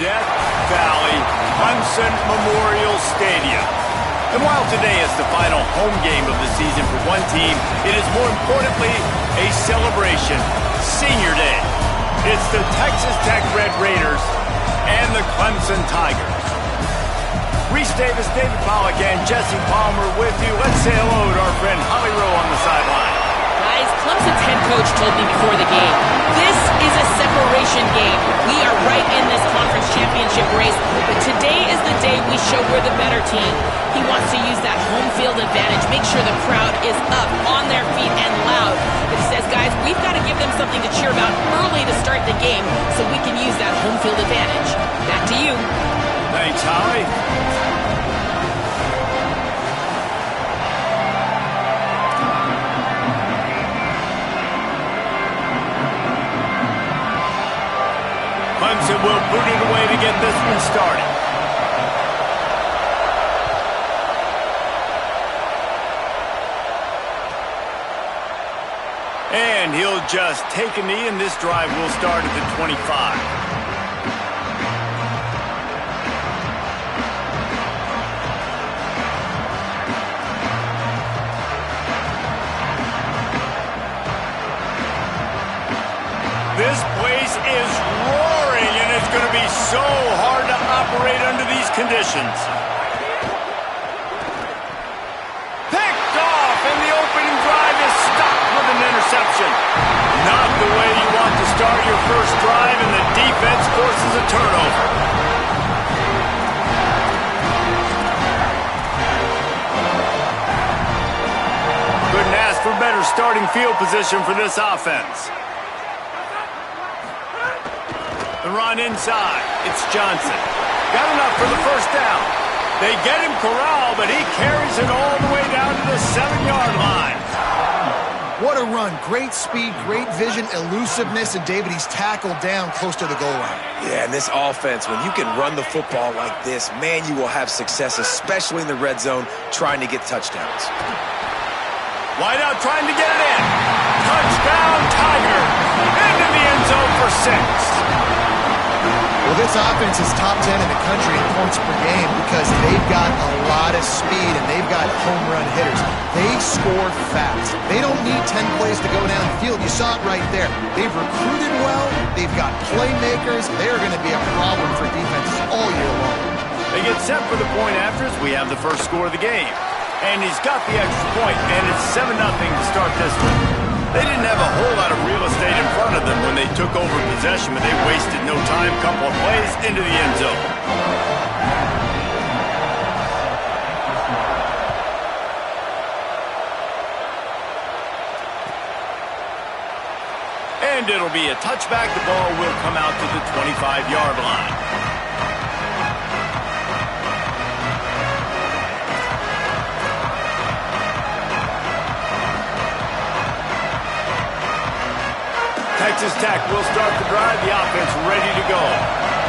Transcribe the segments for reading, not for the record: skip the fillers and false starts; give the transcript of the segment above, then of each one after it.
Death Valley Clemson Memorial Stadium. And while today is the final home game of the season for one team, it is more importantly a celebration, Senior Day. It's the Texas Tech Red Raiders and the Clemson Tigers. Reese Davis, David Pollack, and Jesse Palmer with you. Let's say hello to our friend Holly Rowe on the sideline. Guys, Clemson's head coach told me before the game, this is a separation game. We are right in this conference championship race, but today is the day we show we're the better team. He wants to use that home field advantage, make sure the crowd is up, on their feet, and loud. But he says, guys, we've got to give them something to cheer about early to start the game so we can use that home field advantage. Back to you. Thanks, Holly. Clemson will boot it away to get this one started. And he'll just take a knee, and this drive will start at the 25. This place is roaring, and it's going to be so hard to operate under these conditions. Picked off, and the opening drive is stopped with an interception. Not the way you want to start your first drive, and the defense forces a turnover. Couldn't ask for better starting field position for this offense. The run inside. It's Johnson. Got enough for the first down. They get him corralled, but he carries it all the way down to the 7-yard line. What a run. Great speed, great vision, elusiveness, and David, he's tackled down close to the goal line. Yeah, and this offense, when you can run the football like this, man, you will have success, especially in the red zone, trying to get touchdowns. Wideout trying to get it in. Touchdown, Tiger. Into the end zone for 6. Well, this offense is top 10 in the country in points per game because they've got a lot of speed and they've got home run hitters. They score fast. They don't need 10 plays to go down the field. You saw it right there. They've recruited well. They've got playmakers. They're going to be a problem for defenses all year long. They get set for the point afters. We have the first score of the game. And he's got the extra point, and it's 7-0 to start this one. They didn't have a whole lot of real estate in front of them when they took over possession, but they wasted no time. Couple of plays into the end zone. And it'll be a touchback. The ball will come out to the 25-yard line. Texas Tech will start the drive, the offense ready to go.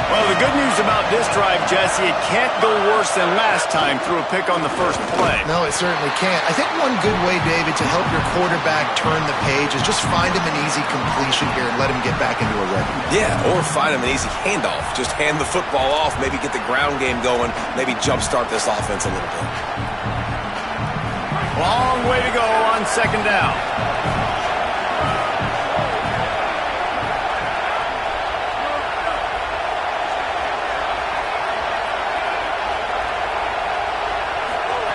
Well, the good news about this drive, Jesse, it can't go worse than last time through a pick on the first play. No, it certainly can't. I think one good way, David, to help your quarterback turn the page is just find him an easy completion here and let him get back into a rhythm. Yeah, or find him an easy handoff. Just hand the football off, maybe get the ground game going, maybe jumpstart this offense a little bit. Long way to go on second down.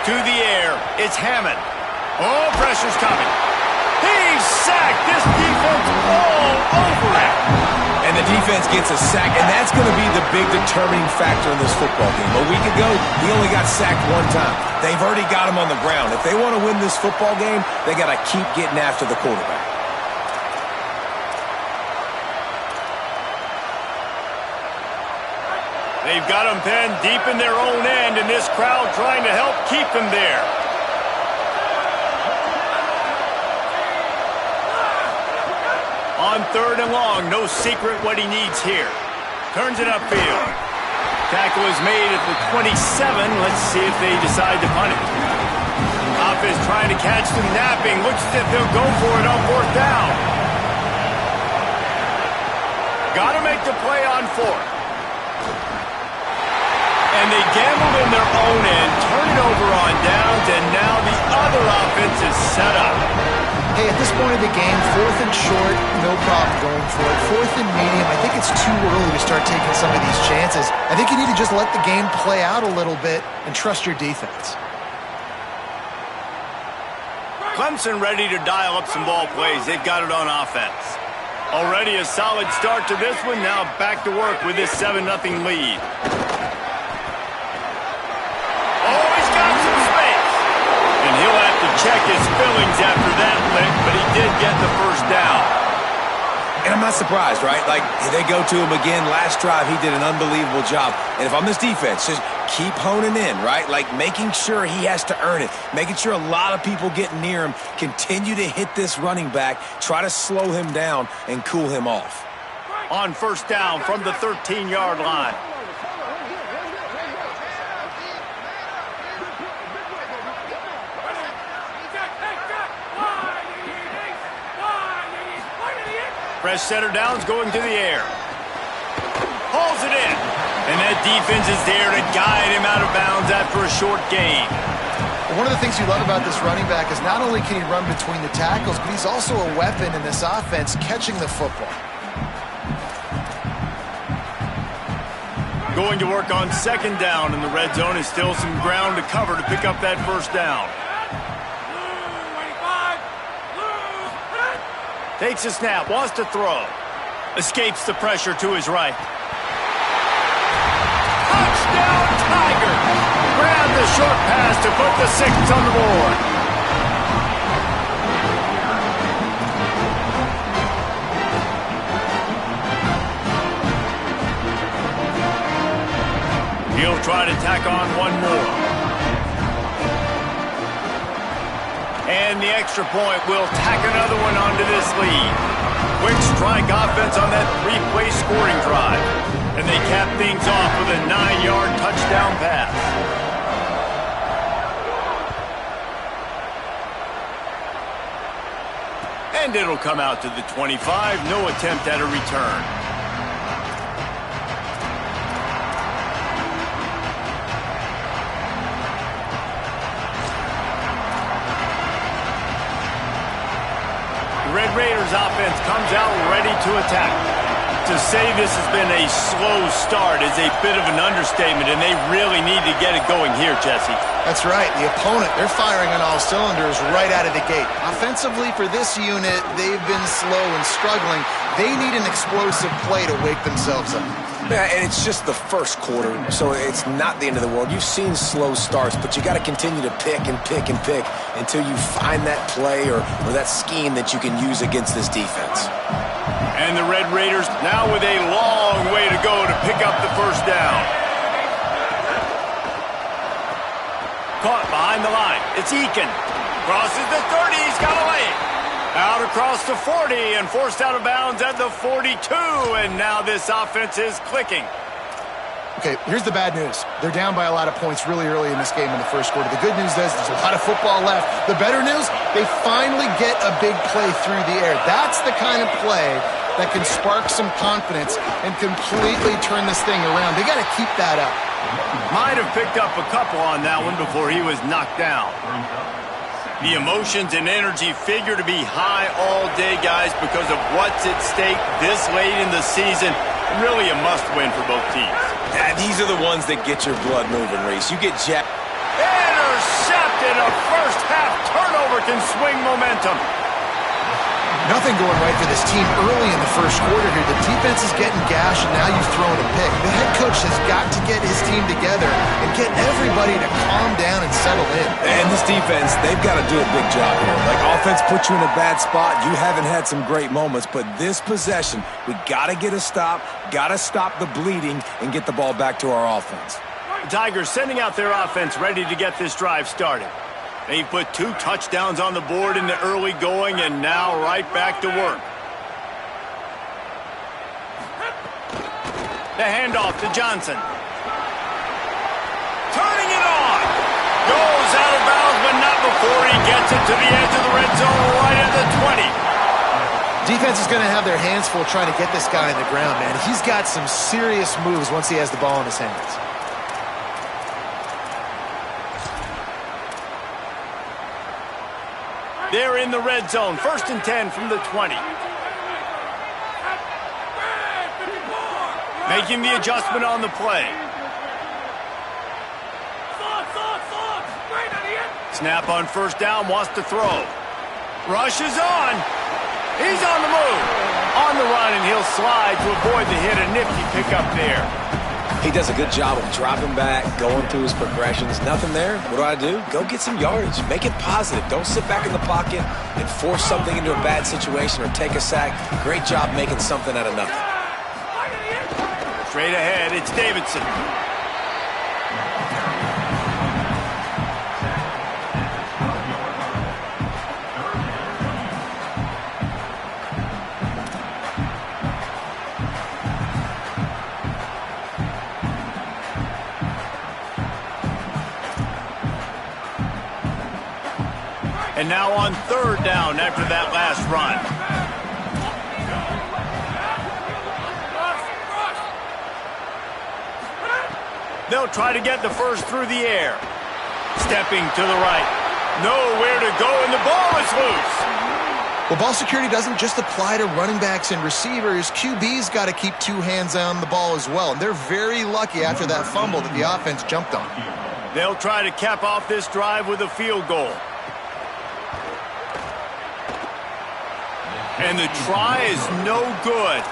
To the air, it's Hammond. Oh, pressure's coming. He's sacked. This defense all over it. And the defense gets a sack, and that's going to be the big determining factor in this football game. A week ago, he only got sacked one time. They've already got him on the ground. If they want to win this football game, they got to keep getting after the quarterback. They've got them pinned deep in their own end, and this crowd trying to help keep them there. On 3rd and long, no secret what he needs here. Turns it upfield. Tackle is made at the 27. Let's see if they decide to punt it. Offense trying to catch them napping. Looks as if they'll go for it on 4th down. Got to make the play on 4th. And they gambled in their own end, turn it over on downs, and now the other offense is set up. Hey, at this point of the game, 4th and short, no problem going for it. 4th and medium, I think it's too early to start taking some of these chances. I think you need to just let the game play out a little bit and trust your defense. Clemson ready to dial up some ball plays. They've got it on offense. Already a solid start to this one. Now back to work with this 7-0 lead. Oh, he's got some space. And he'll have to check his feelings after that lick, but he did get the first down. And I'm not surprised, right? Like, they go to him again. Last drive, he did an unbelievable job. And if I'm this defense, just keep honing in, right? Like, making sure he has to earn it. Making sure a lot of people get near him. Continue to hit this running back. Try to slow him down and cool him off. On first down from the 13-yard line. Fresh setter downs going to the air. Hauls it in. And that defense is there to guide him out of bounds after a short gain. One of the things you love about this running back is not only can he run between the tackles, but he's also a weapon in this offense catching the football. Going to work on second down in the red zone is still some ground to cover to pick up that first down. Takes a snap, wants to throw. Escapes the pressure to his right. Touchdown, Tigers! Grab the short pass to put the 6 on the board. He'll try to tack on one more. And the extra point will tack another one onto this lead. Quick strike offense on that 3-play scoring drive. And they cap things off with a 9-yard touchdown pass. And it'll come out to the 25. No attempt at a return. Red Raiders offense comes out ready to attack. To say this has been a slow start is a bit of an understatement, and they really need to get it going here, Jesse. That's right. The opponent, they're firing on all cylinders right out of the gate. Offensively, for this unit, they've been slow and struggling. They need an explosive play to wake themselves up. Yeah, and it's just the first quarter, so it's not the end of the world. You've seen slow starts, but you got to continue to pick and pick and pick until you find that play or that scheme that you can use against this defense. And the Red Raiders now with a long way to go to pick up the first down. Caught behind the line. It's Eakin. Crosses the 30. He's got a lane. Out across the 40 and forced out of bounds at the 42. And now this offense is clicking. Okay, here's the bad news. They're down by a lot of points really early in this game in the first quarter. The good news is there's a lot of football left. The better news, they finally get a big play through the air. That's the kind of play that can spark some confidence and completely turn this thing around. They got to keep that up. Might have picked up a couple on that one before he was knocked down. The emotions and energy figure to be high all day, guys, because of what's at stake this late in the season. Really a must-win for both teams. Yeah, these are the ones that get your blood moving, Reese. You get jacked. Intercepted. A first-half turnover can swing momentum. Nothing going right for this team early in the first quarter here. The defense is getting gashed, and now you've thrown a pick. The head coach has got to get his team together and get everybody to calm down and settle in. And this defense, they've got to do a big job here. Like, offense put you in a bad spot. You haven't had some great moments, but this possession, we got to get a stop, got to stop the bleeding, and get the ball back to our offense. The Tigers sending out their offense ready to get this drive started. They put 2 touchdowns on the board in the early going, and now right back to work. The handoff to Johnson. Turning it on. Goes out of bounds, but not before he gets it to the edge of the red zone right at the 20. Defense is going to have their hands full trying to get this guy on the ground, man. He's got some serious moves once he has the ball in his hands. They're in the red zone. 1st and 10 from the 20. Making the adjustment on the play. Snap on 1st down, wants to throw. Rush is on. He's on the move. On the run, and he'll slide to avoid the hit. A nifty pickup there. He does a good job of dropping back, going through his progressions. Nothing there. What do? Go get some yardage. Make it positive. Don't sit back in the pocket and force something into a bad situation or take a sack. Great job making something out of nothing. Straight ahead, it's Davidson. And now on 3rd down after that last run. They'll try to get the first through the air. Stepping to the right. Nowhere to go, and the ball is loose. Well, ball security doesn't just apply to running backs and receivers. QB's got to keep 2 hands on the ball as well. And they're very lucky after that fumble that the offense jumped on. They'll try to cap off this drive with a field goal. And the try is no good.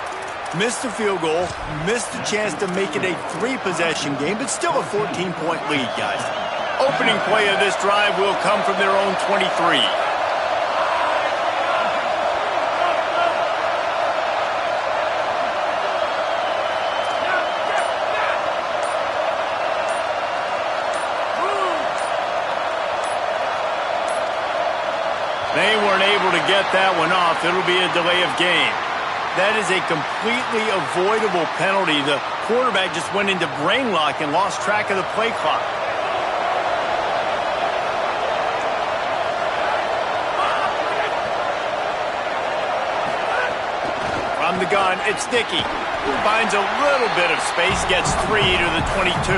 Missed the field goal, missed the chance to make it a 3-possession game, but still a 14-point lead, guys. Opening play of this drive will come from their own 23. They weren't able to get that one off. It'll be a delay of game. That is a completely avoidable penalty. The quarterback just went into brain lock and lost track of the play clock. From the gun, it's Dickey. Finds a little bit of space, gets 3 to the 22.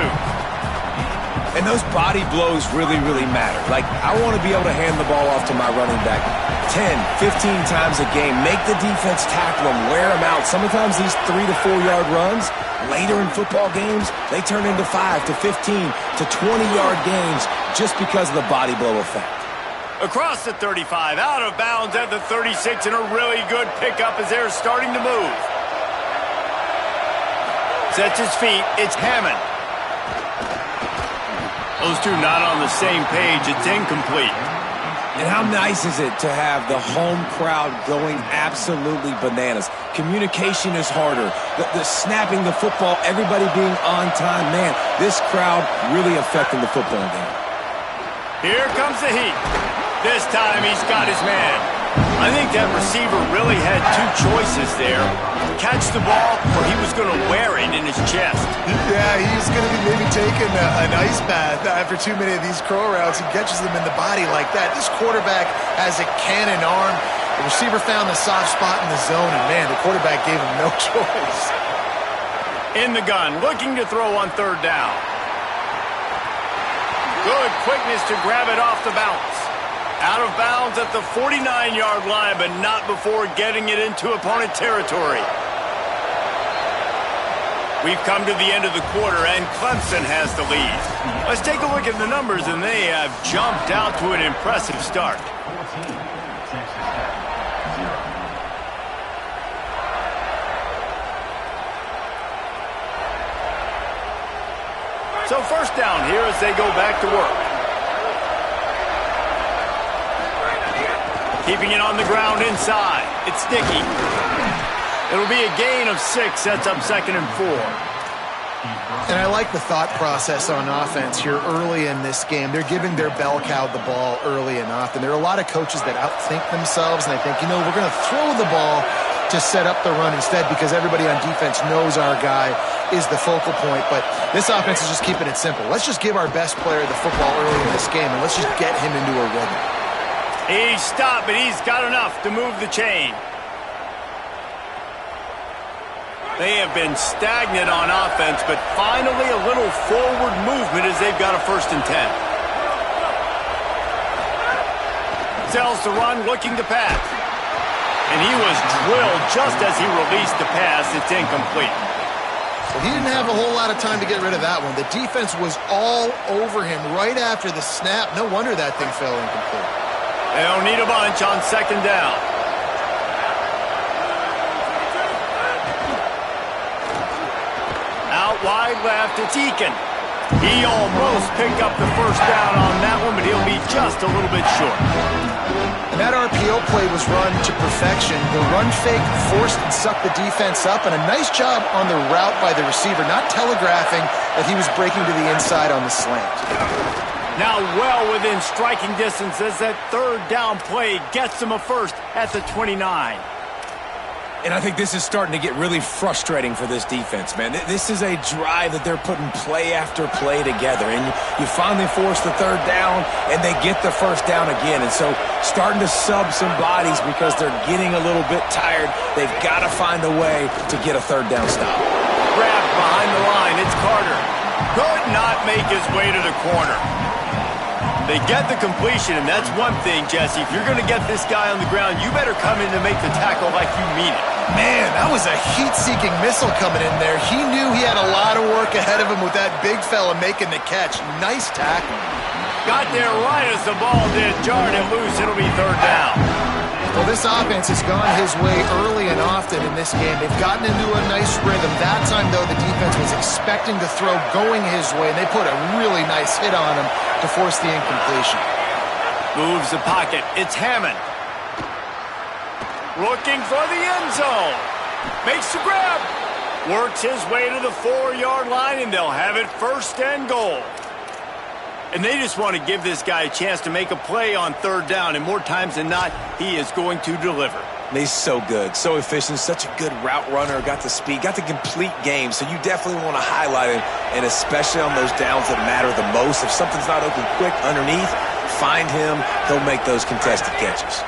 And those body blows really, really matter. Like, I want to be able to hand the ball off to my running back 10, 15 times a game. Make the defense tackle them, wear them out. Sometimes these 3 to 4 yard runs, later in football games, they turn into 5 to 15 to 20-yard games just because of the body blow effect. Across the 35, out of bounds at the 36, and a really good pickup as they're starting to move. Sets his feet, it's Hammond. Those two not on the same page. It's incomplete. And how nice is it to have the home crowd going absolutely bananas? Communication is harder. The snapping the football, everybody being on time. Man, this crowd really affecting the football game. Here comes the heat. This time he's got his man. I think that receiver really had 2 choices there. Catch the ball, or he was going to wear it in his chest. Yeah, he's going to be maybe taking an ice bath after too many of these crow routes. He catches them in the body like that. This quarterback has a cannon arm. The receiver found the soft spot in the zone, and man, the quarterback gave him no choice. In the gun, looking to throw on 3rd down. Good quickness to grab it off the bounce. Out of bounds at the 49-yard line, but not before getting it into opponent territory. We've come to the end of the quarter, and Clemson has the lead. Let's take a look at the numbers, and they have jumped out to an impressive start. So 1st down here as they go back to work. Keeping it on the ground inside. It's Dickey. It'll be a gain of 6. Sets up 2nd and 4. And I like the thought process on offense here early in this game. They're giving their bell cow the ball early and often. There are a lot of coaches that outthink themselves, and I think, we're going to throw the ball to set up the run instead because everybody on defense knows our guy is the focal point. But this offense is just keeping it simple. Let's just give our best player the football early in this game, and let's just get him into a rhythm. He's stopped, but he's got enough to move the chain. They have been stagnant on offense, but finally a little forward movement as they've got a 1st and 10. sells the run, looking to pass. And he was drilled just as he released the pass. It's incomplete. Well, he didn't have a whole lot of time to get rid of that one. The defense was all over him right after the snap. No wonder that thing fell incomplete. They don't need a bunch on second down. Out wide left, it's Eakin. He almost picked up the first down on that one, but he'll be just a little bit short. And that RPO play was run to perfection. The run fake forced and sucked the defense up, and a nice job on the route by the receiver, not telegraphing that he was breaking to the inside on the slant. Now well within striking distance as that third down play gets him a first at the 29. And I think this is starting to get really frustrating for this defense, man. This is a drive that they're putting play after play together. And you finally force the third down, and they get the first down again. And so starting to sub some bodies because they're getting a little bit tired. They've got to find a way to get a third down stop. Grab behind the line. It's Carter. Could not make his way to the corner. They get the completion, and that's one thing, Jesse. If you're going to get this guy on the ground, you better come in to make the tackle like you mean it. Man, that was a heat-seeking missile coming in there. He knew he had a lot of work ahead of him with that big fella making the catch. Nice tackle. Got there right as the ball did. Jarred it loose. It'll be third down. Well, this offense has gone his way early and often in this game. They've gotten into a nice rhythm. That time, though, the defense was expecting to throw going his way, and they put a really nice hit on him to force the incompletion. Moves the pocket. It's Hammond. Looking for the end zone. Makes the grab. Works his way to the 4-yard line, and they'll have it first and goal. And they just want to give this guy a chance to make a play on third down, and more times than not, he is going to deliver. He's so good, so efficient, such a good route runner, got the speed, got the complete game, so you definitely want to highlight him, and especially on those downs that matter the most. If something's not open quick underneath, find him, he'll make those contested catches.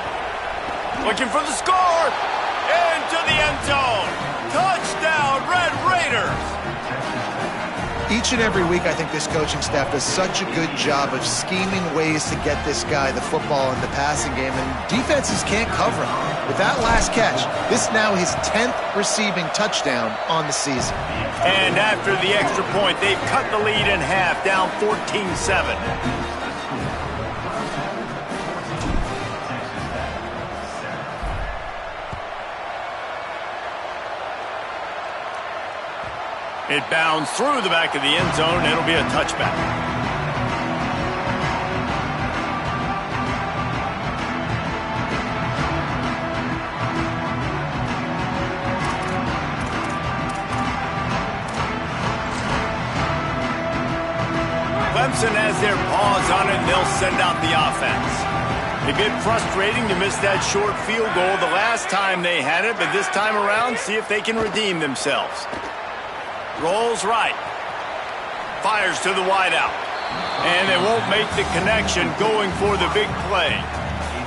Looking for the score, into the end zone. Touchdown, Red Raiders! Each and every week, I think this coaching staff does such a good job of scheming ways to get this guy the football in the passing game, and defenses can't cover him. With that last catch, this is now his 10th receiving touchdown on the season. And after the extra point, they've cut the lead in half, down 14-7. It bounds through the back of the end zone. It'll be a touchback. Clemson has their paws on it, and they'll send out the offense. A bit frustrating to miss that short field goal the last time they had it, but this time around, see if they can redeem themselves. Rolls right. Fires to the wideout. And they won't make the connection going for the big play.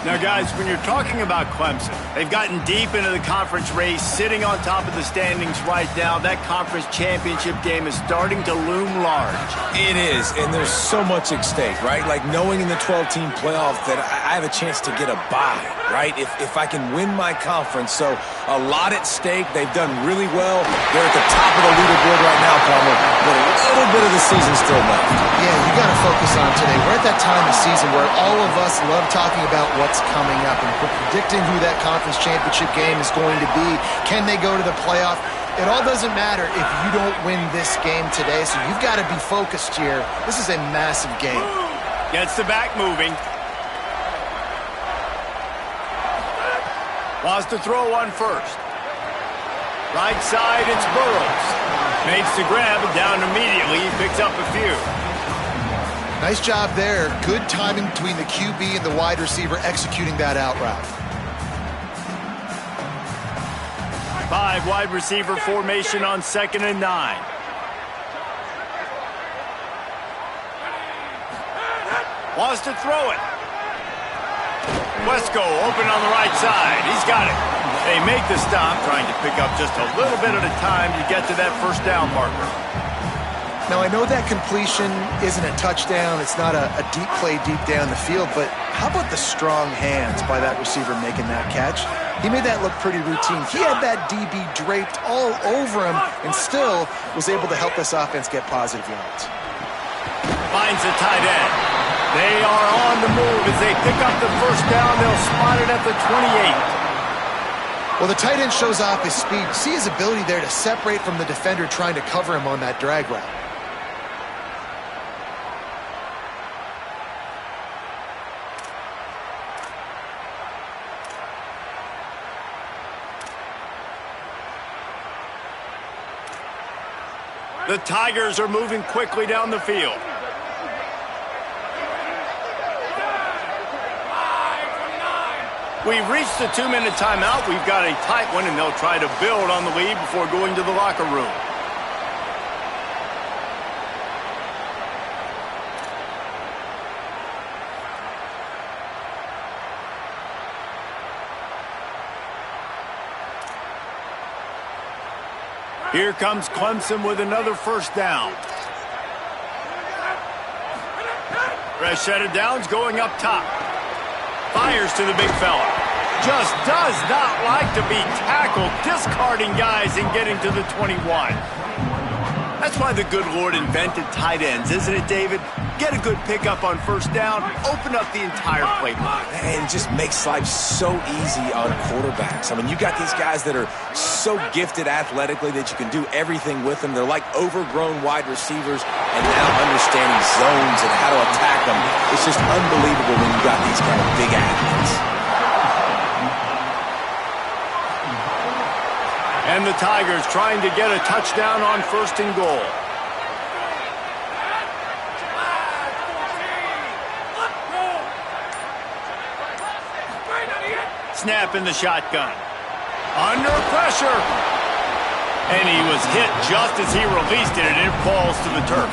Now, guys, when you're talking about Clemson, they've gotten deep into the conference race, sitting on top of the standings right now. That conference championship game is starting to loom large. It is, and there's so much at stake, right? Like knowing in the 12-team playoff that I have a chance to get a bye, right? If I can win my conference. So a lot at stake. They've done really well. They're at the top of the leaderboard right now, Palmer, but a little bit of the season still left. Yeah, you got to focus on today. We're at that time of season where all of us love talking about what's coming up and predicting who that conference championship game is going to be. Can they go to the playoff? It all doesn't matter if you don't win this game today, so you've got to be focused here. This is a massive game. Gets the back moving. Wants to throw one first. Right side, it's Burrows. Makes the grab, and down immediately. He picks up a few. Nice job there. Good timing between the QB and the wide receiver executing that out route. 5 wide receiver formation on 2nd and 9. Wants to throw it. Wesco open on the right side. He's got it. They make the stop, trying to pick up just a little bit at a time to get to that first down marker. Now, I know that completion isn't a touchdown. It's not a deep play deep down the field, but How about the strong hands by that receiver making that catch? He made that look pretty routine. He had that DB draped all over him and still was able to help this offense get positive yards. Finds the tight end. They are on the move as they pick up the first down. They'll spot it at the 28. Well, the tight end shows off his speed. See his ability there to separate from the defender trying to cover him on that drag route. The Tigers are moving quickly down the field. We've reached the 2-minute timeout. We've got a tight one, and they'll try to build on the lead before going to the locker room. Here comes Clemson with another first down. Fresh set of downs going up top. Fires to the big fella. Just does not like to be tackled, discarding guys and getting to the 21. That's why the good Lord invented tight ends, isn't it, David? Get a good pickup on first down, open up the entire playbook. And it just makes life so easy on quarterbacks. I mean, you got these guys that are so gifted athletically that you can do everything with them. They're like overgrown wide receivers, and now understanding zones and how to attack them. It's just unbelievable when you got these kind of big athletes. And the Tigers trying to get a touchdown on first and goal. Snap in the shotgun. Under pressure. And he was hit just as he released it, and it falls to the turf.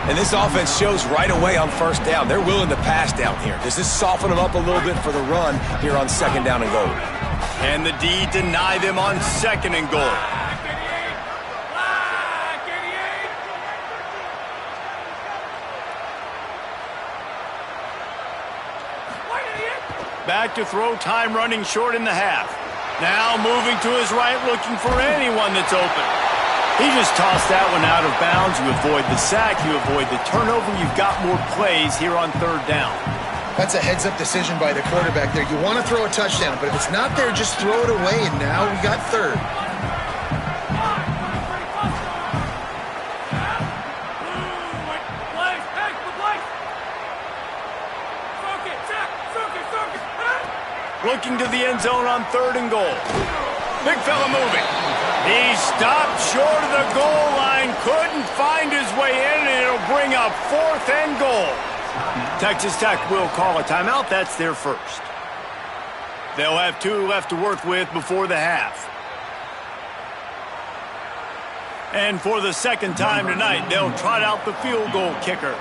And this offense shows right away on first down. They're willing to pass down here. Does this soften them up a little bit for the run here on second down and goal? And the D deny them on second and goal. Back to throw, time running short in the half. Now moving to his right, looking for anyone that's open. He just tossed that one out of bounds. You avoid the sack, you avoid the turnover. You've got more plays here on third down. That's a heads-up decision by the quarterback there. You want to throw a touchdown, but if it's not there, just throw it away, and now we got third. Looking to the end zone on third and goal. Big fella moving. He stopped short of the goal line, couldn't find his way in, and it'll bring up fourth and goal. Texas Tech will call a timeout. That's their first. They'll have 2 left to work with before the half. And for the second time tonight, they'll trot out the field goal kicker.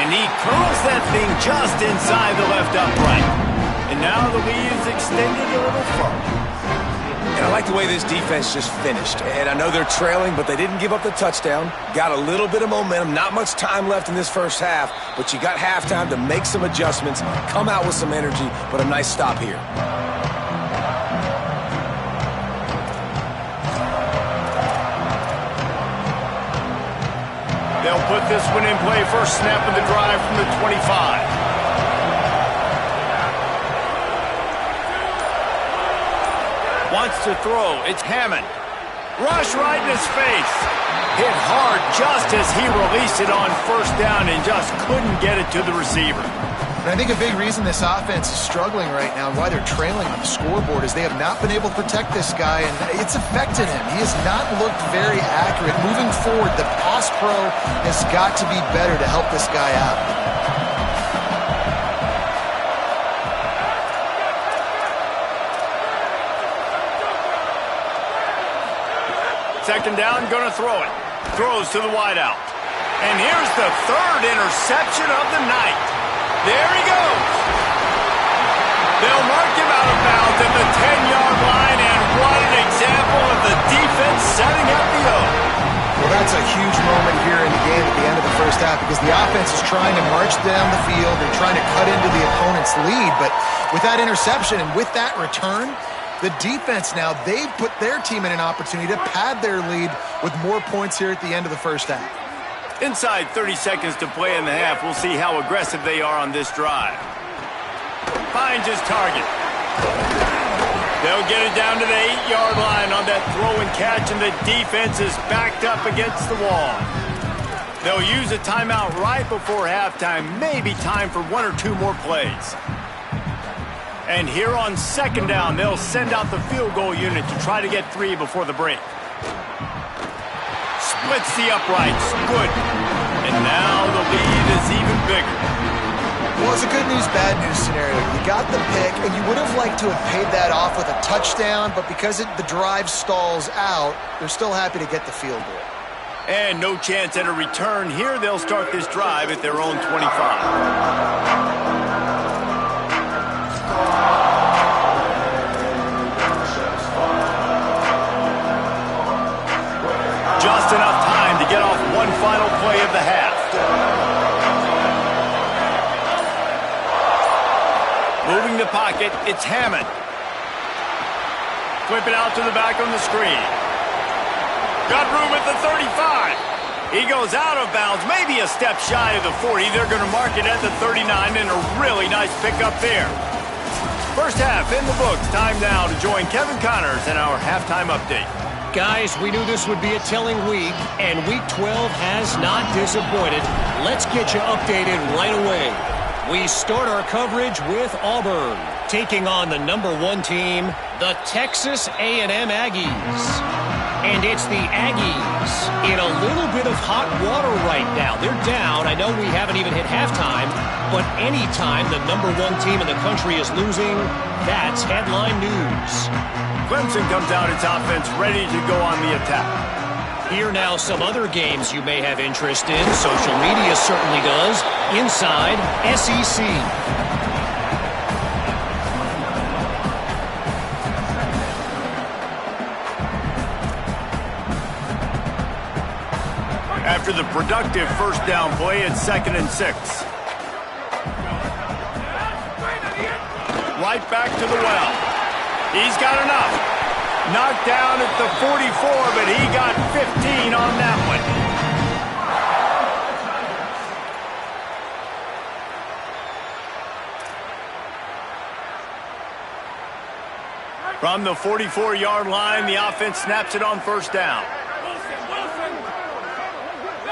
And he curls that thing just inside the left upright. And now the lead is extended a little further. And I like the way this defense just finished. And I know they're trailing, but they didn't give up the touchdown. Got a little bit of momentum. Not much time left in this first half, but you got halftime to make some adjustments, come out with some energy, but a nice stop here. They'll put this one in play. First snap of the drive from the 25. Wants to throw. It's Hammond. Rush right in his face. Hit hard just as he released it on first down and just couldn't get it to the receiver. And I think a big reason this offense is struggling right now and why they're trailing on the scoreboard is they have not been able to protect this guy, and it's affected him. He has not looked very accurate. Moving forward, the pass pro has got to be better to help this guy out. Second down, gonna throw it. Throws to the wideout. And here's the third interception of the night. There he goes. They'll mark him out of bounds at the 10-yard line, and what an example of the defense setting up the O. Well, That's a huge moment here in the game at the end of the first half because the offense is trying to march down the field and trying to cut into the opponent's lead. But with that interception and with that return, the defense now, they've put their team in an opportunity to pad their lead with more points here at the end of the first half. Inside 30 seconds to play in the half, we'll see how aggressive they are on this drive. Finds his target. They'll get it down to the 8-yard line on that throw and catch, and the defense is backed up against the wall. They'll use a timeout right before halftime, maybe time for 1 or 2 more plays. And here on second down, they'll send out the field goal unit to try to get 3 before the break. Splits the uprights. Good. And now the lead is even bigger. Well, it's a good news, bad news scenario. You got the pick, and you would have liked to have paid that off with a touchdown, but because the drive stalls out, they're still happy to get the field goal. And no chance at a return here. They'll start this drive at their own 25. Just enough time to get off one final play of the half. Moving the pocket, it's Hammond. Flip it out to the back on the screen. Got room at the 35. He goes out of bounds, maybe a step shy of the 40. They're going to mark it at the 39, and a really nice pickup there. First half in the books. Time now to join Kevin Connors in our halftime update. Guys, we knew this would be a telling week, and Week 12 has not disappointed. Let's get you updated right away. We start our coverage with Auburn, taking on the #1 team, the Texas A&M Aggies. And it's the Aggies in a little bit of hot water right now. They're down. I know we haven't even hit halftime, but anytime the #1 team in the country is losing, that's headline news. Clemson comes out its offense ready to go on the attack. Here now some other games you may have interest in. Social media certainly does. Inside SEC. After the productive first down play, it's 2nd and 6. Right back to the well. He's got enough. Knocked down at the 44, but he got 15 on that one. From the 44-yard line, the offense snaps it on first down.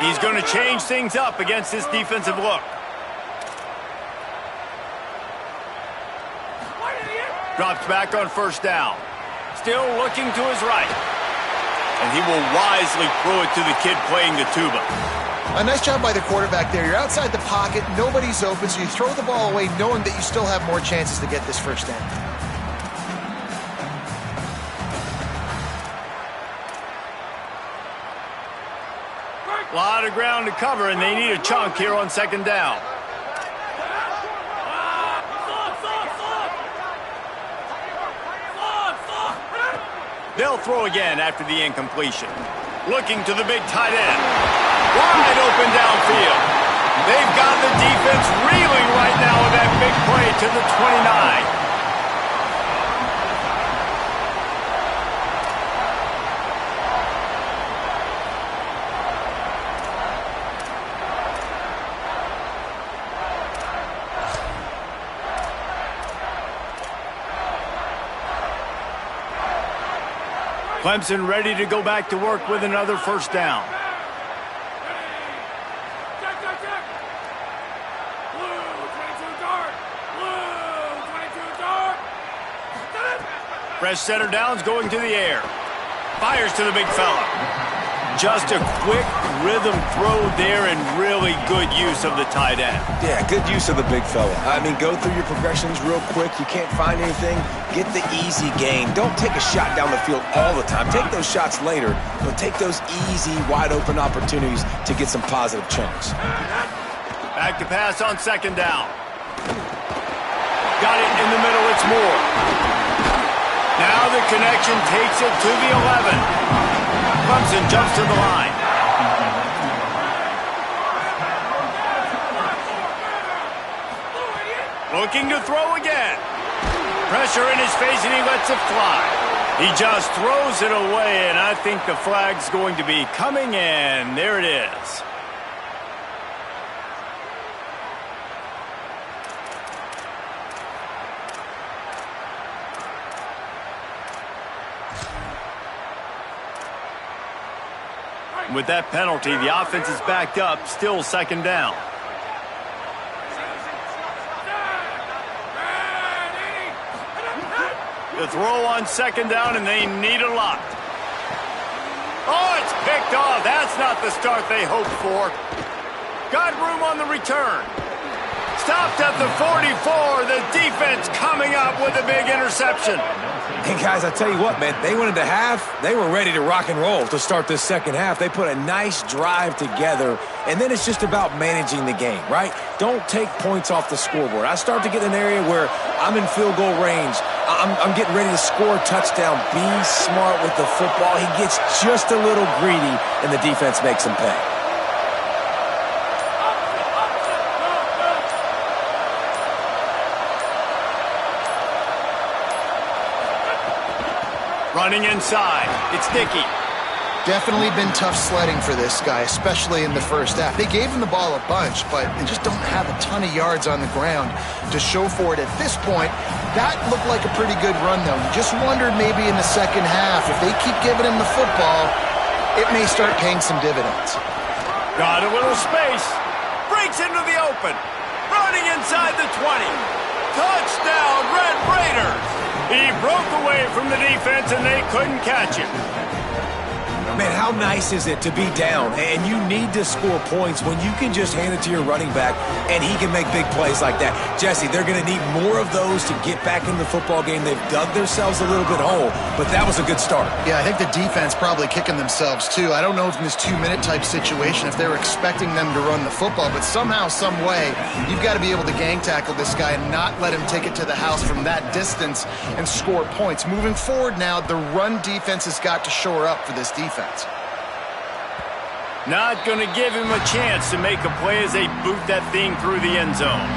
He's going to change things up against this defensive look. Drops back on first down. Still looking to his right. And he will wisely throw it to the kid playing the tuba. A nice job by the quarterback there. You're outside the pocket, nobody's open, so you throw the ball away knowing that you still have more chances to get this first down. A lot of ground to cover, and they need a chunk here on second down. They'll throw again after the incompletion. Looking to the big tight end. Wide open downfield. They've got the defense reeling right now with that big play to the 29. Clemson ready to go back to work with another first down. Fresh center downs going to the air. Fires to the big fella. Just a quick rhythm throw there and really good use of the tight end. Yeah, good use of the big fella. I mean, go through your progressions real quick. You can't find anything. Get the easy gain. Don't take a shot down the field all the time. Take those shots later, but take those easy, wide-open opportunities to get some positive chunks. Back to pass on second down. Got it in the middle. It's Moore. Now the connection takes it to the 11. Clemson jumps to the line. Looking to throw again. Pressure in his face, and he lets it fly. He just throws it away, and I think the flag's going to be coming in. There it is. With that penalty, the offense is backed up, still second down. The throw on second down, and they need a lot. Oh, it's picked off. That's not the start they hoped for. Got room on the return. Stopped at the 44. The defense coming up with a big interception. Hey, guys, I tell you what, man, they went into half. They were ready to rock and roll to start this second half. They put a nice drive together, and then it's just about managing the game, right? Don't take points off the scoreboard. I start to get in an area where I'm in field goal range. I'm getting ready to score a touchdown. Be smart with the football. He gets just a little greedy, and the defense makes him pay. Running inside. It's Dickey. Definitely been tough sledding for this guy, especially in the first half. They gave him the ball a bunch, but they just don't have a ton of yards on the ground to show for it at this point. That looked like a pretty good run, though. You just wondered maybe in the second half, if they keep giving him the football, it may start paying some dividends. Got a little space. Breaks into the open. Running inside the 20. Touchdown, Red Raiders. He broke away from the defense, and they couldn't catch him. Man, how nice is it to be down, and you need to score points when you can just hand it to your running back, and he can make big plays like that. Jesse, they're going to need more of those to get back in the football game. They've dug themselves a little bit hole, but that was a good start. Yeah, I think the defense probably kicking themselves, too. I don't know if in this 2-minute type situation, if they were expecting them to run the football, but somehow, some way, you've got to be able to gang tackle this guy and not let him take it to the house from that distance and score points. Moving forward now, the run defense has got to shore up for this defense. Not going to give him a chance to make a play as they boot that thing through the end zone.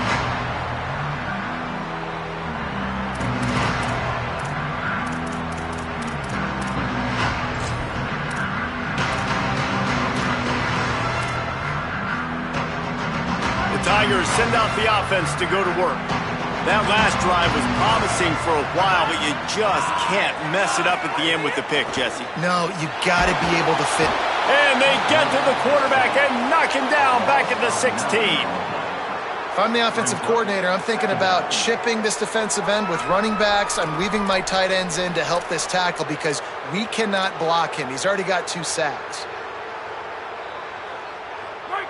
The Tigers send out the offense to go to work. That last drive was promising for a while, but you just can't mess it up at the end with the pick, Jesse. No, you got to be able to fit. And they get to the quarterback and knock him down back at the 16. If I'm the offensive coordinator, I'm thinking about chipping this defensive end with running backs. I'm weaving my tight ends in to help this tackle because we cannot block him. He's already got 2 sacks.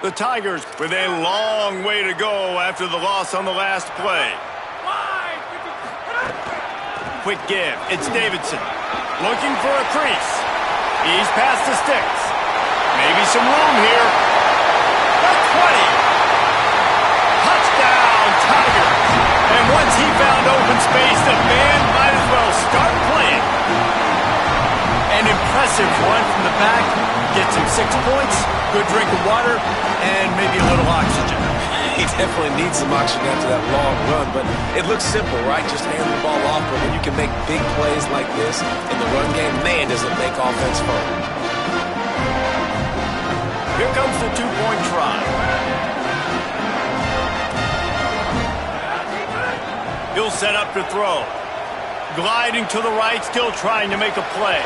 The Tigers with a long way to go after the loss on the last play. Quick give. It's Davidson. Looking for a crease. He's past the sticks. Maybe some room here. The 20. Touchdown, Tigers. And once he found open space, the band might as well start playing. An impressive run from the back. Gets him 6 points, good drink of water, and maybe a little oxygen. He definitely needs some oxygen after that long run, but it looks simple, right? Just hand the ball off, but when you can make big plays like this in the run game, man, does it make offense fun. Here comes the 2-point try. He'll set up to throw. Gliding to the right, still trying to make a play.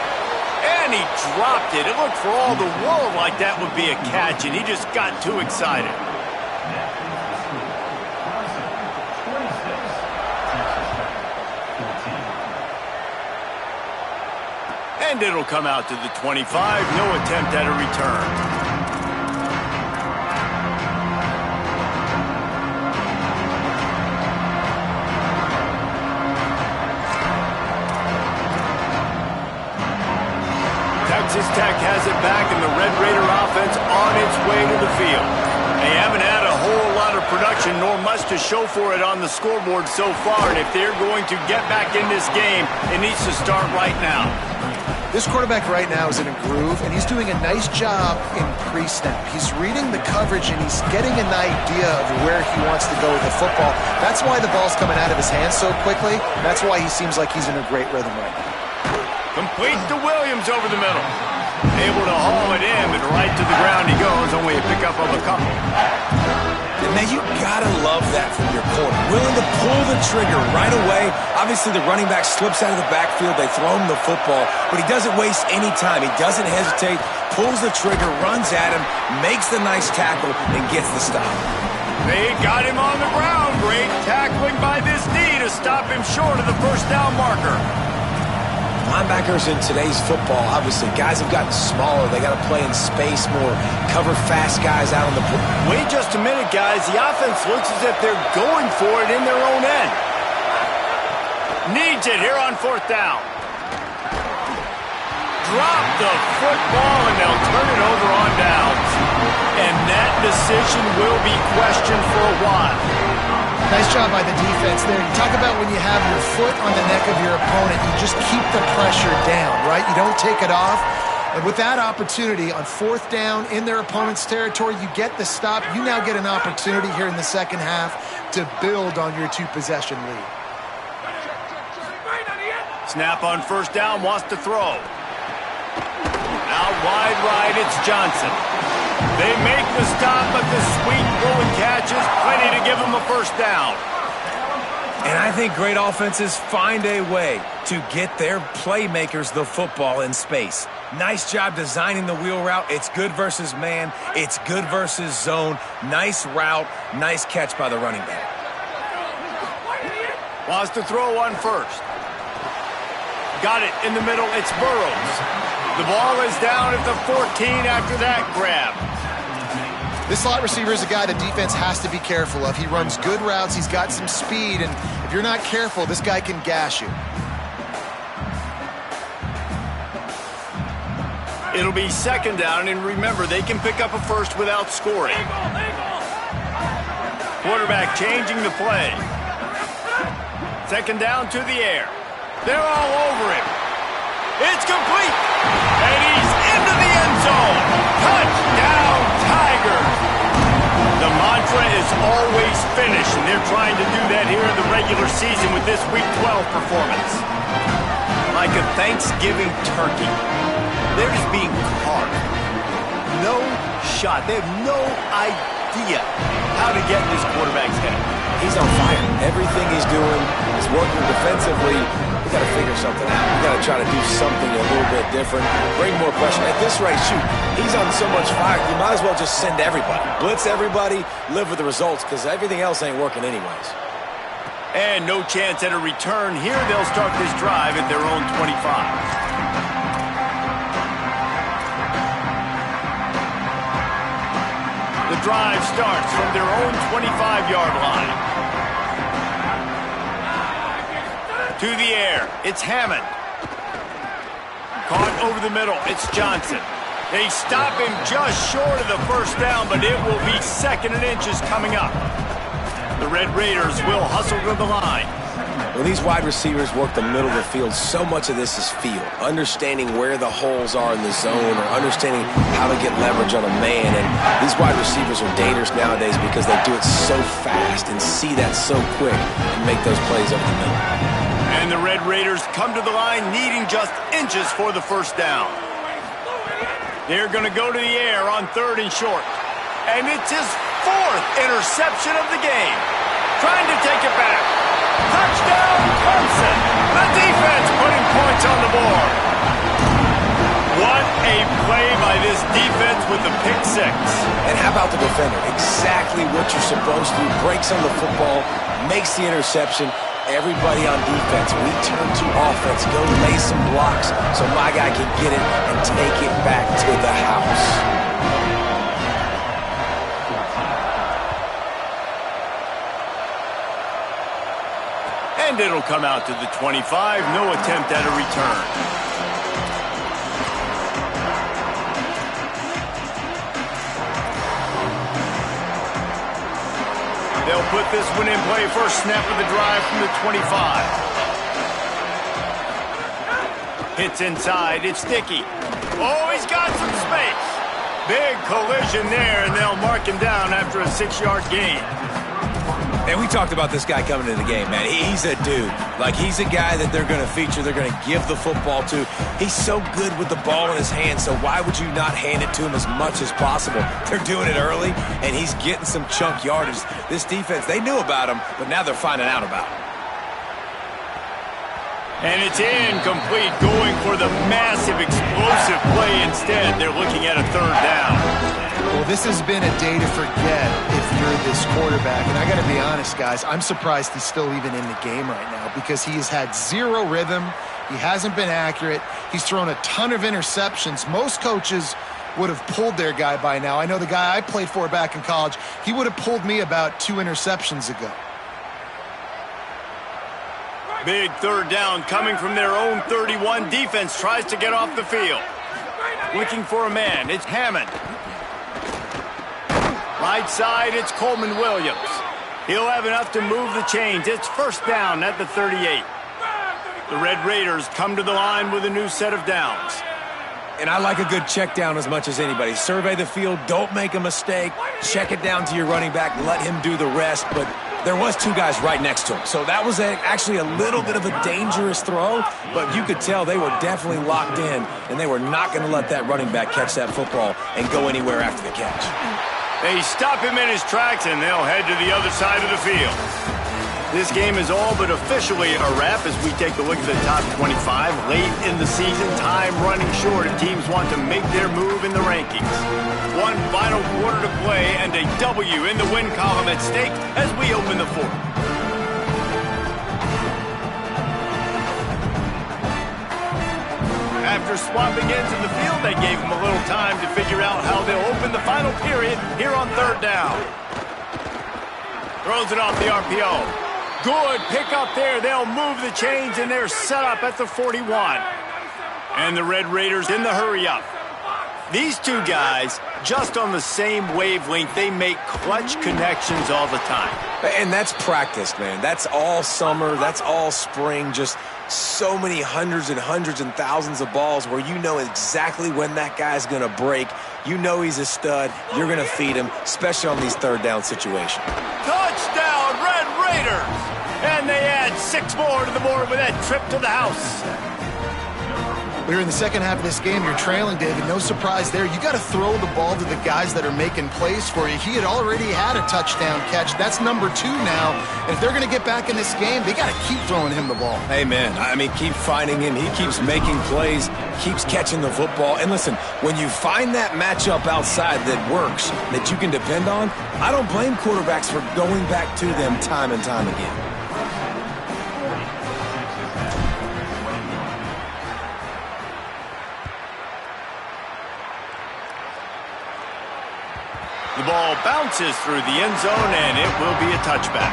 And he dropped it. It looked for all the world like that would be a catch, and he just got too excited. And it'll come out to the 25. No attempt at a return. Texas Tech has it back, and the Red Raider offense on its way to the field. They haven't had a whole lot of production, nor much to show for it on the scoreboard so far, and if they're going to get back in this game, it needs to start right now. This quarterback right now is in a groove, and he's doing a nice job in pre-snap. He's reading the coverage, and he's getting an idea of where he wants to go with the football. That's why the ball's coming out of his hands so quickly. That's why he seems like he's in a great rhythm right now. Complete to Williams over the middle. Able to haul it in, but right to the ground he goes, only a pickup of a couple. And man, you gotta love that from your corner. Willing to pull the trigger right away. Obviously, the running back slips out of the backfield. They throw him the football, but he doesn't waste any time. He doesn't hesitate, pulls the trigger, runs at him, makes the nice tackle, and gets the stop. They got him on the ground. Great tackling by this D to stop him short of the first down marker. Linebackers in today's football, obviously, guys have gotten smaller. They got to play in space more, cover fast guys out on the point. Wait just a minute, guys. The offense looks as if they're going for it in their own end. Needs it here on fourth down. Drop the football, and they'll turn it over on downs. And that decision will be questioned for a while. Nice job by the defense there. You talk about when you have your foot on the neck of your opponent, you just keep the pressure down, right? You don't take it off. And with that opportunity on fourth down in their opponent's territory, you get the stop. You now get an opportunity here in the second half to build on your two-possession lead. Snap on first down, wants to throw. Out wide right, it's Johnson. They make the stop, but the sweet throw and catch is plenty to give them a first down. And I think great offenses find a way to get their playmakers the football in space. Nice job designing the wheel route. It's good versus man. It's good versus zone. Nice route. Nice catch by the running back. Wants to throw on first. Got it in the middle. It's Burrows. The ball is down at the 14 after that grab. This slot receiver is a guy the defense has to be careful of. He runs good routes. He's got some speed, and if you're not careful, this guy can gash you. It'll be second down, and remember, they can pick up a first without scoring. Quarterback changing the play. Second down to the air. They're all over him. It's complete. And he's into the end zone. Touchdown, Tigers. The mantra is always finish, and they're trying to do that here in the regular season with this Week 12 performance. Like a Thanksgiving turkey, they're just being carved. No shot. They have no idea how to get in this quarterback's head. He's on fire. Everything he's doing is working defensively. We got to figure something out. We got to try to do something a little bit different. Bring more pressure. At this rate, shoot, he's on so much fire. You might as well just send everybody. Blitz everybody, live with the results, because everything else ain't working anyways. And no chance at a return here. They'll start this drive at their own 25. The drive starts from their own 25-yard line. To the air, it's Hammond. Caught over the middle, it's Johnson. They stop him just short of the first down, but it will be second and inches coming up. The Red Raiders will hustle to the line. When these wide receivers work the middle of the field, so much of this is feel. Understanding where the holes are in the zone, or understanding how to get leverage on a man. And these wide receivers are dangerous nowadays because they do it so fast and see that so quick and make those plays over the middle. And the Red Raiders come to the line needing just inches for the first down. They're going to go to the air on third and short. And it's his fourth interception of the game. Trying to take it back. Touchdown, Thompson. The defense putting points on the board. What a play by this defense with the pick six. And how about the defender? Exactly what you're supposed to do. Breaks on the football, makes the interception. Everybody on defense, we turn to offense. Go lay some blocks so my guy can get it and take it back to the house. And it'll come out to the 25. No attempt at a return. They'll put this one in play. First snap of the drive from the 25. Hits inside. It's Dickey. Oh, he's got some space. Big collision there, and they'll mark him down after a 6-yard gain. And we talked about this guy coming into the game, man. He's a dude. Like, he's a guy that they're going to feature, they're going to give the football to. He's so good with the ball in his hand, so why would you not hand it to him as much as possible? They're doing it early, and he's getting some chunk yardage. This defense, they knew about him, but now they're finding out about him. And it's incomplete, going for the massive explosive play instead. They're looking at a 3rd down. Well, this has been a day to forget if you're this quarterback. And I got to be honest, guys, I'm surprised he's still even in the game right now because he has had 0 rhythm. He hasn't been accurate. He's thrown a ton of interceptions. Most coaches would have pulled their guy by now. I know the guy I played for back in college, he would have pulled me about 2 interceptions ago. Big 3rd down coming from their own 31. Defense tries to get off the field. Looking for a man. It's Hammond. Right side, it's Coleman Williams. He'll have enough to move the chains. It's 1st down at the 38. The Red Raiders come to the line with a new set of downs. And I like a good check down as much as anybody. Survey the field, don't make a mistake. Check it down to your running back, let him do the rest. But there was 2 guys right next to him. So that was actually a little bit of a dangerous throw, but you could tell they were definitely locked in, and they were not going to let that running back catch that football and go anywhere after the catch. They stop him in his tracks, and they'll head to the other side of the field. This game is all but officially a wrap as we take a look at the top 25. Late in the season, time running short, and teams want to make their move in the rankings. One final quarter to play, and a W in the win column at stake as we open the 4th. After swapping into the field, they gave him a little time to figure out how they'll open the final period here on 3rd down. Throws it off the RPO. Good pick up there. They'll move the chains, and they're set up at the 41. And the Red Raiders in the hurry-up. These 2 guys, just on the same wavelength, they make clutch connections all the time. And that's practice, man. That's all summer. That's all spring. Just so many hundreds and thousands of balls where you know exactly when that guy's going to break. You know he's a stud. You're going to feed him, especially on these 3rd down situations. Touchdown, Red Raiders! And they add 6 more to the board with that trip to the house. We're in the second half of this game. You're trailing, David. No surprise there. You got to throw the ball to the guys that are making plays for you. He had already had a touchdown catch. That's number 2 now. And if they're going to get back in this game, they got to keep throwing him the ball. Amen. I mean, keep finding him. He keeps making plays, keeps catching the football. And listen, when you find that matchup outside that works, that you can depend on, I don't blame quarterbacks for going back to them time and time again. The ball bounces through the end zone, and it will be a touchback.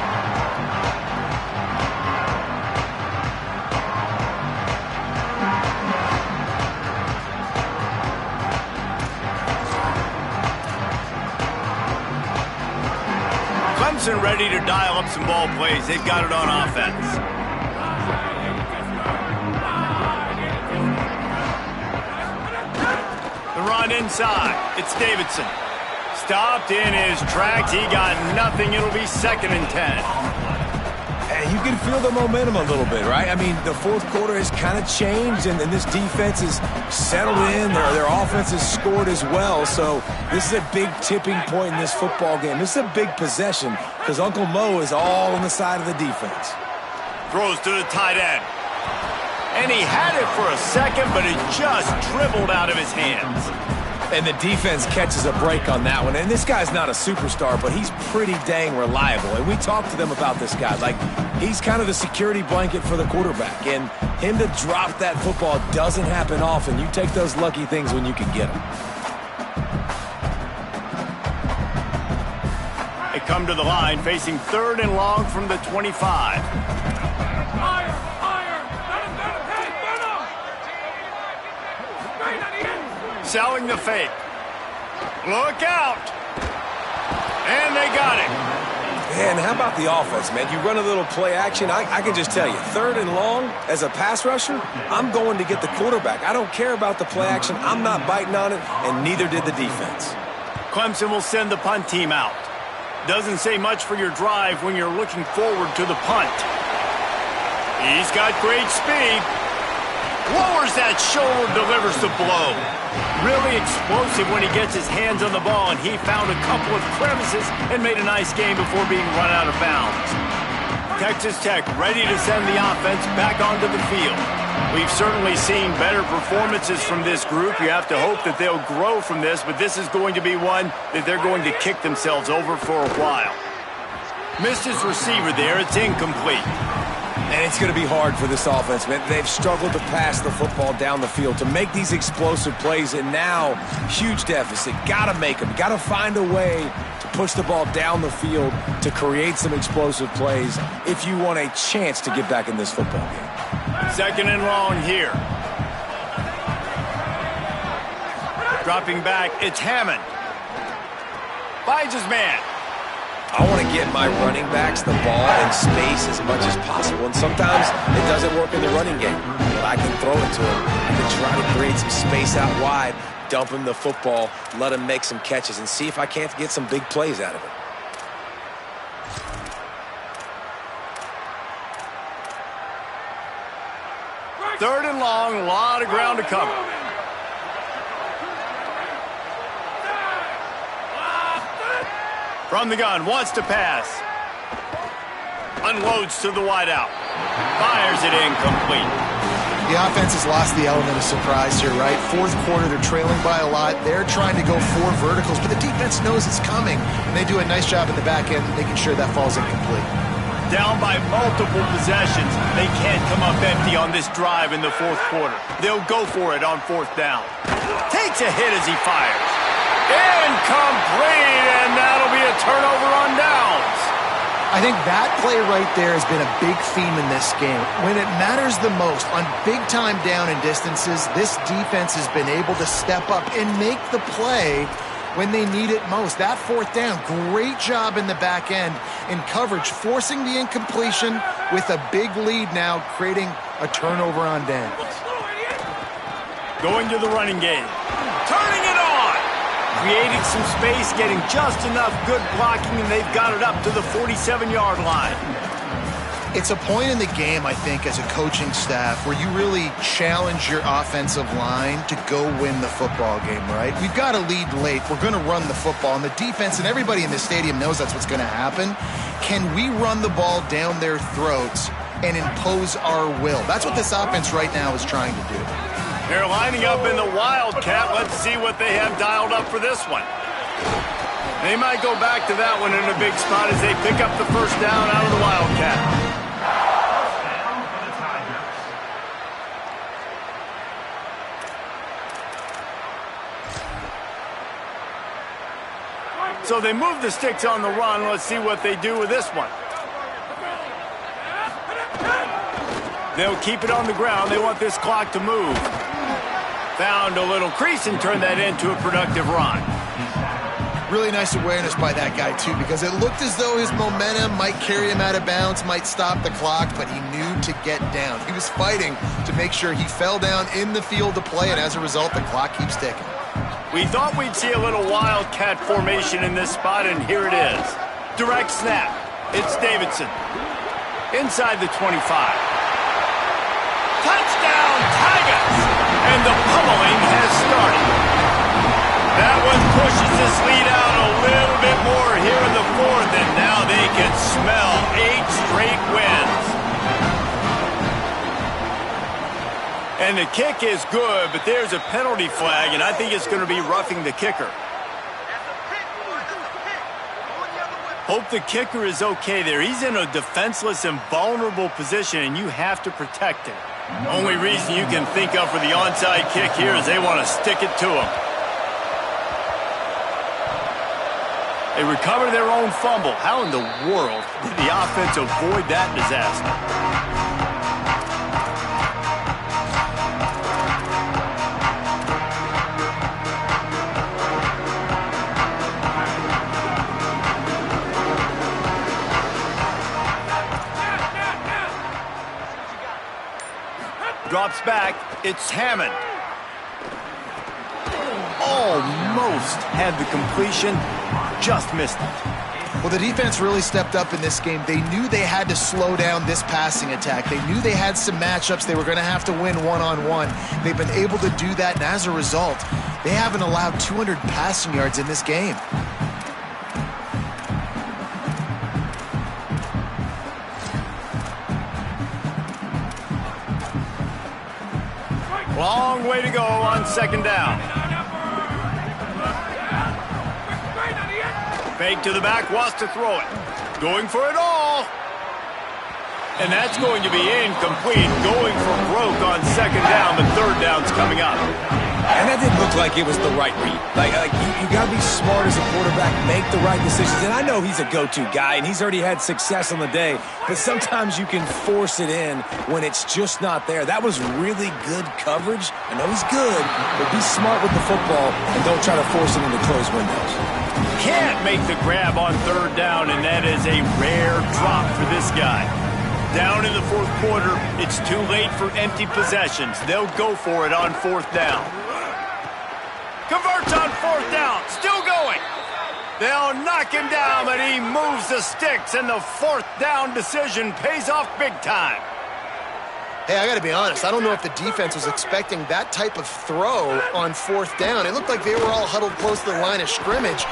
Clemson ready to dial up some ball plays. They've got it on offense. The run inside. It's Davidson. Stopped in his tracks. He got nothing. It'll be 2nd and 10. And you can feel the momentum a little bit, right? I mean, the 4th quarter has kind of changed, and this defense is settled in. Their offense has scored as well. So this is a big tipping point in this football game. This is a big possession because Uncle Mo is all on the side of the defense. Throws to the tight end. And he had it for a second, but it just dribbled out of his hands. And the defense catches a break on that one. And this guy's not a superstar, but he's pretty dang reliable. And we talked to them about this guy. Like, he's kind of the security blanket for the quarterback. And him to drop that football doesn't happen often. You take those lucky things when you can get them. They come to the line facing 3rd and long from the 25. Selling the fake. Look out. And they got it. Man, how about the offense, man? You run a little play action. I can just tell you, 3rd and long, as a pass rusher, I'm going to get the quarterback. I don't care about the play action. I'm not biting on it, and neither did the defense. Clemson will send the punt team out. Doesn't say much for your drive when you're looking forward to the punt. He's got great speed. Lowers that shoulder, delivers the blow. Really explosive when he gets his hands on the ball, and he found a couple of crevices and made a nice game before being run out of bounds. Texas Tech ready to send the offense back onto the field. We've certainly seen better performances from this group. You have to hope that they'll grow from this, but this is going to be one that they're going to kick themselves over for a while. Missed his receiver there. It's incomplete. And it's going to be hard for this offense, man. They've struggled to pass the football down the field, to make these explosive plays, and now, huge deficit. Got to make them. Got to find a way to push the ball down the field to create some explosive plays if you want a chance to get back in this football game. 2nd and long here. Dropping back, it's Hammond. Finds his man. I want to get my running backs the ball in space as much as possible, and sometimes it doesn't work in the running game, but I can throw it to him. I can try to create some space out wide, dump him the football, let him make some catches, and see if I can't get some big plays out of it. Third and long, a lot of ground to cover. From the gun, wants to pass. Unloads to the wideout. Fires it incomplete. The offense has lost the element of surprise here, right? 4th quarter, they're trailing by a lot. They're trying to go 4 verticals, but the defense knows it's coming. And they do a nice job in the back end making sure that falls incomplete. Down by multiple possessions. They can't come up empty on this drive in the 4th quarter. They'll go for it on 4th down. Takes a hit as he fires. Incomplete, and that'll be a turnover on downs. I think that play right there has been a big theme in this game. When it matters the most, on big-time down and distances, this defense has been able to step up and make the play when they need it most. That 4th down, great job in the back end in coverage, forcing the incompletion with a big lead now, creating a turnover on downs. Going to the running game. Turning it on. Creating some space, getting just enough good blocking, and they've got it up to the 47-yard line. It's a point in the game, I think, as a coaching staff where you really challenge your offensive line to go win the football game, right? We've got to lead late. We're going to run the football, and the defense and everybody in the stadium knows that's what's going to happen. Can we run the ball down their throats and impose our will? That's what this offense right now is trying to do. They're lining up in the Wildcat. Let's see what they have dialed up for this one. They might go back to that one in a big spot as they pick up the 1st down out of the Wildcat. So they move the sticks on the run. Let's see what they do with this one. They'll keep it on the ground. They want this clock to move. Found a little crease and turned that into a productive run. Really nice awareness by that guy, too, because it looked as though his momentum might carry him out of bounds, might stop the clock, but he knew to get down. He was fighting to make sure he fell down in the field to play, and as a result, the clock keeps ticking. We thought we'd see a little Wildcat formation in this spot, and here it is. Direct snap. It's Davidson. Inside the 25. Touchdown, Tigers! And the pummeling has started. That one pushes this lead out a little bit more here in the 4th, and now they can smell 8 straight wins. And the kick is good, but there's a penalty flag, and I think it's going to be roughing the kicker. Hope the kicker is okay there. He's in a defenseless and vulnerable position, and you have to protect him. Only reason you can think of for the onside kick here is they want to stick it to him. They recover their own fumble. How in the world did the offense avoid that disaster? drops back. It's Hammond. Almost had the completion, just missed it. Well, the defense really stepped up in this game. They knew they had to slow down this passing attack. They knew they had some matchups they were going to have to win one-on-one. They've been able to do that, and as a result, they haven't allowed 200 passing yards in this game. Long way to go on second down. Fake to the back, wants to throw it. Going for it all. And that's going to be incomplete. Going for broke on second down, but third down's coming up. And that didn't look like it was the right read. You got to be smart as a quarterback, make the right decisions. And I know he's a go-to guy, and he's already had success on the day. But sometimes you can force it in when it's just not there. That was really good coverage. I know he's good, but be smart with the football and don't try to force it into closed windows. Can't make the grab on third down, and that is a rare drop for this guy. Down in the fourth quarter, it's too late for empty possessions. They'll go for it on fourth down. Converts on fourth down, still going. They'll knock him down, but he moves the sticks, and the fourth down decision pays off big time. Hey, I got to be honest. I don't know if the defense was expecting that type of throw on fourth down. It looked like they were all huddled close to the line of scrimmage,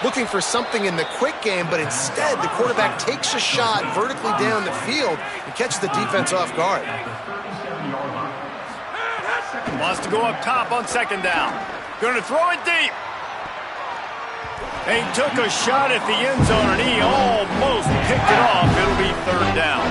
looking for something in the quick game, but instead the quarterback takes a shot vertically down the field and catches the defense off guard. Wants to go up top on second down. Going to throw it deep. He took a shot at the end zone, and he almost picked it off. It'll be third down.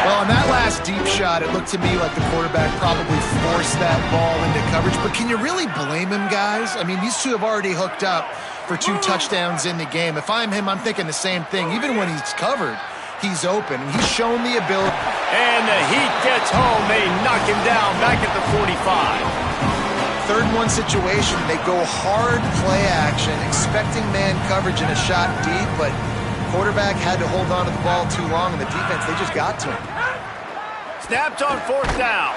Well, on that last deep shot, it looked to me like the quarterback probably forced that ball into coverage. But can you really blame him, guys? I mean, these two have already hooked up for 2 touchdowns in the game. If I'm him, I'm thinking the same thing. Even when he's covered, he's open, and he's shown the ability. And the heat gets home. They knock him down back at the 45. 3rd-and-1 situation, they go hard play action, expecting man coverage and a shot deep, but quarterback had to hold on to the ball too long, and the defense, they just got to him. Snapped on fourth down.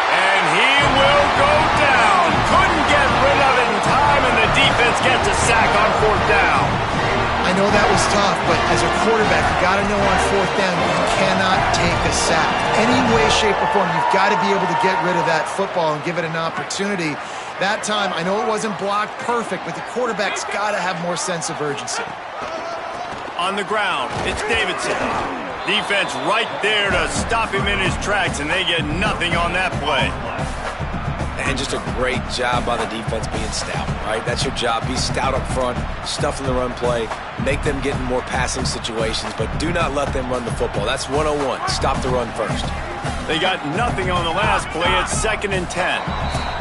And he will go down. Couldn't get rid of it in time, and the defense gets a sack on fourth down. I know that was tough, but as a quarterback, you got to know on fourth down, you cannot take a sack. Any way, shape, or form, you've got to be able to get rid of that football and give it an opportunity. That time, I know it wasn't blocked perfect, but the quarterback's got to have more sense of urgency. On the ground, it's Davidson. Defense right there to stop him in his tracks, and they get nothing on that play. And just a great job by the defense being stout, right? That's your job. Be stout up front, stuff in the run play, make them get in more passing situations, but do not let them run the football. That's 101. Stop the run first. They got nothing on the last play. It's 2nd and 10.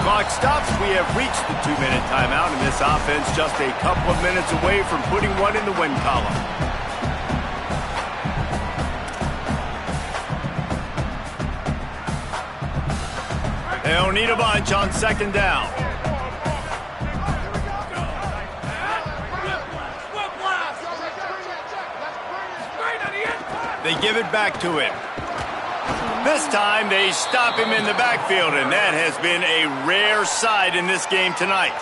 Clock stops. We have reached the 2-minute timeout, and this offense just a couple of minutes away from putting one in the win column. They'll need a bunch on second down. They give it back to him. This time they stop him in the backfield, and that has been a rare sight in this game tonight.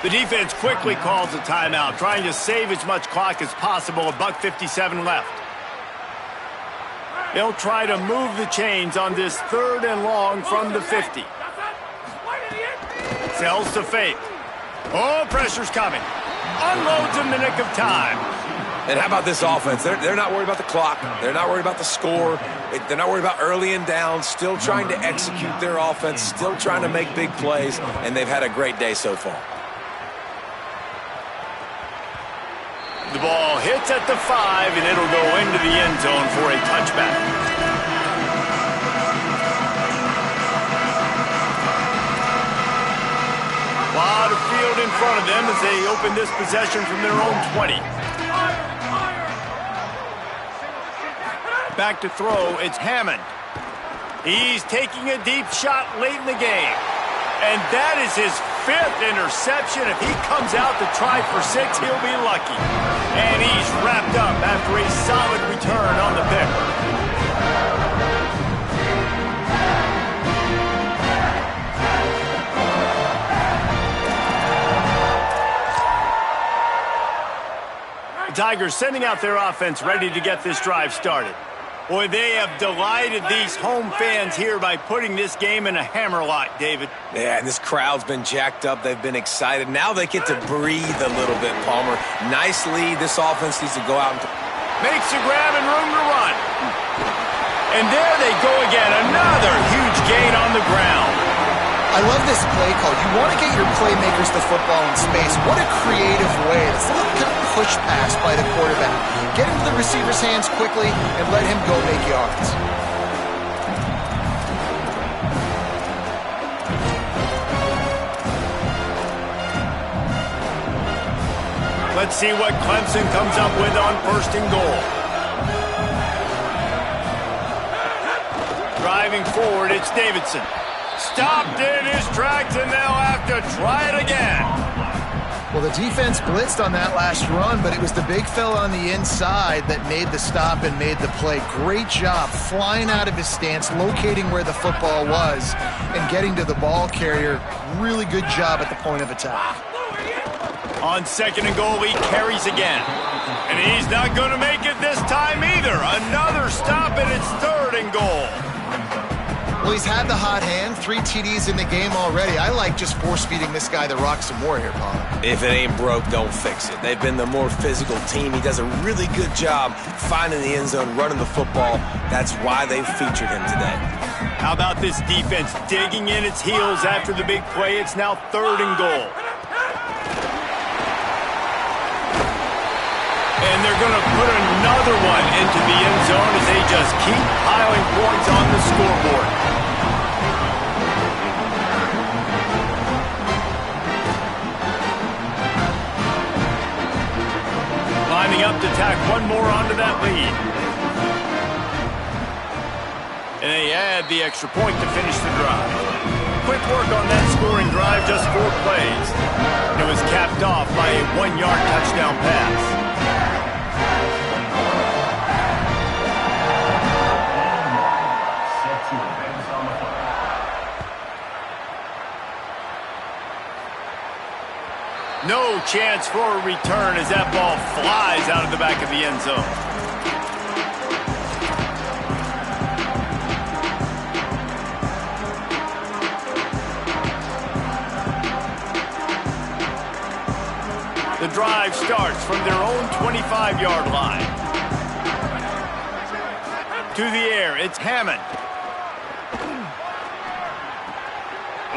The defense quickly calls a timeout, trying to save as much clock as possible. $1:57 left. They'll try to move the chains on this 3rd and long from the 50. Sells to fake. Oh, pressure's coming. Unloads in the nick of time. And how about this offense? They're not worried about the clock. They're not worried about the score. They're not worried about early and down. Still trying to execute their offense. Still trying to make big plays. And they've had a great day so far. The ball hits at the 5, and it'll go into the end zone for a touchback. A lot of field in front of them as they open this possession from their own 20. Back to throw, it's Hammond. He's taking a deep shot late in the game. And that is his 5th interception. If he comes out to try for 6, he'll be lucky. And he's wrapped up after a solid return on the pick. Tigers sending out their offense ready to get this drive started. Boy, they have delighted these home fans here by putting this game in a hammerlock, David. Yeah, and this crowd's been jacked up. They've been excited. Now they get to breathe a little bit, Palmer. Nice lead. This offense needs to go out and makes a grab and room to run. And there they go again. Another huge gain on the ground. I love this play call. You want to get your playmakers the football in space. What a creative way. It's a little kind of push pass by the quarterback. Get into the receiver's hands quickly and let him go make yards. Let's see what Clemson comes up with on 1st and goal. Driving forward, it's Davidson. Stopped in his tracks, and they'll have to try it again. Well, the defense blitzed on that last run, but it was the big fella on the inside that made the stop and made the play. Great job flying out of his stance, locating where the football was, and getting to the ball carrier. Really good job at the point of attack. On 2nd and goal, he carries again. And he's not going to make it this time either. Another stop, and it's 3rd and goal. Well, he's had the hot hand, 3 TDs in the game already. I like just force-feeding this guy the rock some more here, Paul. if it ain't broke, don't fix it. They've been the more physical team. He does a really good job finding the end zone, running the football. That's why they featured him today. How about this defense digging in its heels after the big play? It's now 3rd and goal. And they're going to put another one into the end zone as they just keep piling points on the scoreboard. Lining up to tack one more onto that lead. And they add the extra point to finish the drive. Quick work on that scoring drive, just 4 plays. It was capped off by a 1-yard touchdown pass. No chance for a return as that ball flies out of the back of the end zone. The drive starts from their own 25-yard line. To the air, it's Hammond.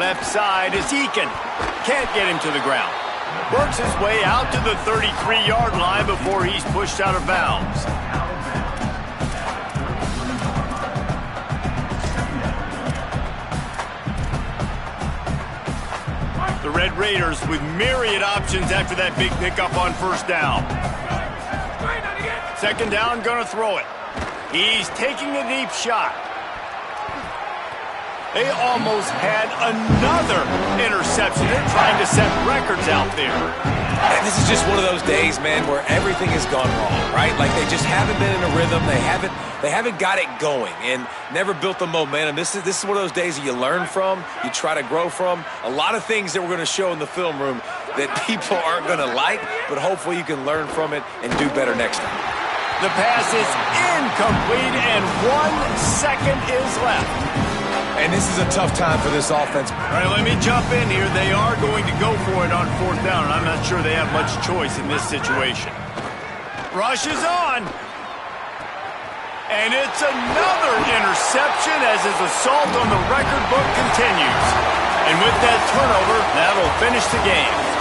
Left side is Eakin. Can't get him to the ground. Works his way out to the 33-yard line before he's pushed out of bounds. The Red Raiders with myriad options after that big pickup on 1st down. 2nd down, gonna throw it. He's taking a deep shot. They almost had another interception. They're trying to set records out there. And this is just one of those days, man, where everything has gone wrong, right? Like they just haven't been in a rhythm. They haven't got it going and never built the momentum. This is one of those days that you learn from, you try to grow from. A lot of things that we're going to show in the film room that people aren't going to like, but hopefully you can learn from it and do better next time. The pass is incomplete, and 1 second is left. And this is a tough time for this offense. All right, let me jump in here. They are going to go for it on 4th down, and I'm not sure they have much choice in this situation. Rush is on. And it's another interception as his assault on the record book continues. And with that turnover, that'll finish the game.